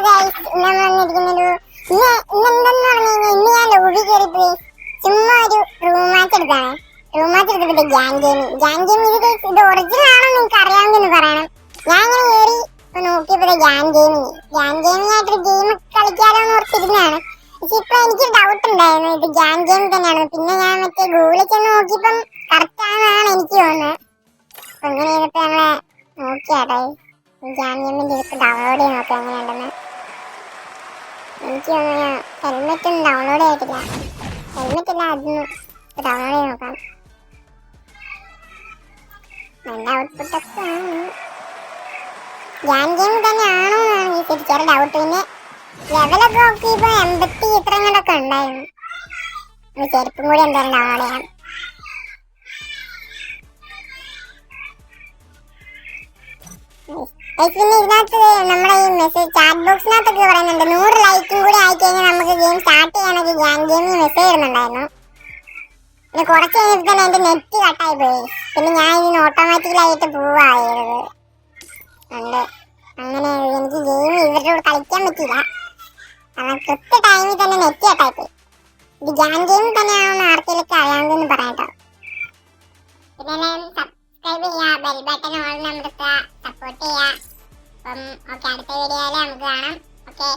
Guys, നമ്മൾ വന്നിരിക്കുന്നത് ഇന്നെന്തെന്ന് പറഞ്ഞു കഴിഞ്ഞാൽ ഇന്ന് ഞാൻ ലോബി കയറിപ്പോയി ചുമ്മാ ഒരു റൂം മാച്ച് എടുത്താണ്. റൂം മാച്ച് എടുത്തിട്ട് ഗ്യാങ് ഗെയിം ഇത് ഒറിജിനൽ ആണോ നിങ്ങൾക്ക് അറിയാമെന്ന് പറയണം. ഞാൻ ഇങ്ങനെ കയറി നോക്കിയപ്പോ ഗ്യാങ് ഗെയിമിംഗ് ആയിട്ടൊരു ഗെയിം കളിക്കാലോ എന്ന് ഓർത്തിരുന്നാണ്. പക്ഷെ ഇപ്പൊ എനിക്ക് ഡൗട്ട് ഉണ്ടായിരുന്നു ഇത് ഗ്യാങ് ഗെയിം തന്നെയാണ്. പിന്നെ ഞാൻ മറ്റേ ഗൂഗിളിൽ ചെന്ന് നോക്കിയപ്പം കറക്റ്റ് ആണെന്നാണ് എനിക്ക് തോന്നുന്നത്. അപ്പൊ ഇങ്ങനെ ചെയ്തിട്ട് നമ്മളെ നോക്കിയാട്ടെ ഗ്യാങ് ഗെയിമിന്റെ ഇതൊക്കെ ഡൗൺലോഡ് ചെയ്ത് നോക്കാം എങ്ങനെയുണ്ടെന്ന്. എനിക്ക് തോന്നുന്നു ഹെൽമെറ്റ് ഒന്നും ഡൗൺലോഡ് ചെയ്തിട്ടില്ല. ഹെൽമെറ്റ് ഇല്ല, അതൊന്നും ഡൗൺലോഡ് ചെയ്ത് നോക്കാം. നല്ല ഔട്ട്പുട്ടൊക്കെ ആണ്. ഗ്യാങ് ഗെയിം തന്നെയാണോ എന്നാണ് ഈ ശരിക്കും ഡൗട്ട്. പിന്നെ ലെവലൊക്കെ നോക്കിയപ്പോ 80 ഇത്രങ്ങളൊക്കെ ഉണ്ടായിരുന്നു. ചെരുപ്പും കൂടി എന്തായാലും ഡൗൺലോഡ് ചെയ്യാം. പിന്നെ ഇതിനകത്ത് നമ്മുടെ ഈ മെസ്സേജ് ചാറ്റ് ബോക്സിനകത്തൊക്കെ പറയുന്നുണ്ട് 100 ലൈക്കും കൂടി ആയിക്കഴിഞ്ഞാൽ നമുക്ക് ഗെയിം സ്റ്റാർട്ട് ചെയ്യാനൊക്കെ ഗ്യാങ് ഗെയിമിൽ മെസ്സേജ് ഇടുന്നുണ്ടായിരുന്നു. പിന്നെ കുറച്ച് കഴിഞ്ഞപ്പോൾ തന്നെ എൻ്റെ നെറ്റ് കട്ടായി പോയി. പിന്നെ ഞാൻ ഇതിന് ഓട്ടോമാറ്റിക്കലായിട്ട് പോവായത് ഉണ്ട്. അങ്ങനെ എനിക്ക് ഗെയിം ഇവരുടെ കൂടെ കളിക്കാൻ പറ്റില്ല. കാരണം കൃത്യ ടൈമിൽ തന്നെ നെറ്റ് കട്ടായി പോയി. ഇത് ഗ്യാങ് ഗെയിം തന്നെയാണെന്ന് ആർക്കെങ്കിലൊക്കെ അറിയാമെന്ന് പറയട്ടോ. പിന്നെ എല്ലാവരും സബ്സ്ക്രൈബ് ചെയ്യുക, ബെൽ ബട്ടൺ ഓൺ അമർത്തുക, സപ്പോർട്ട് ചെയ്യുക. അപ്പം ഓക്കെ, അടുത്ത വീഡിയോയിൽ നമുക്ക് കാണാം. ഓക്കെ.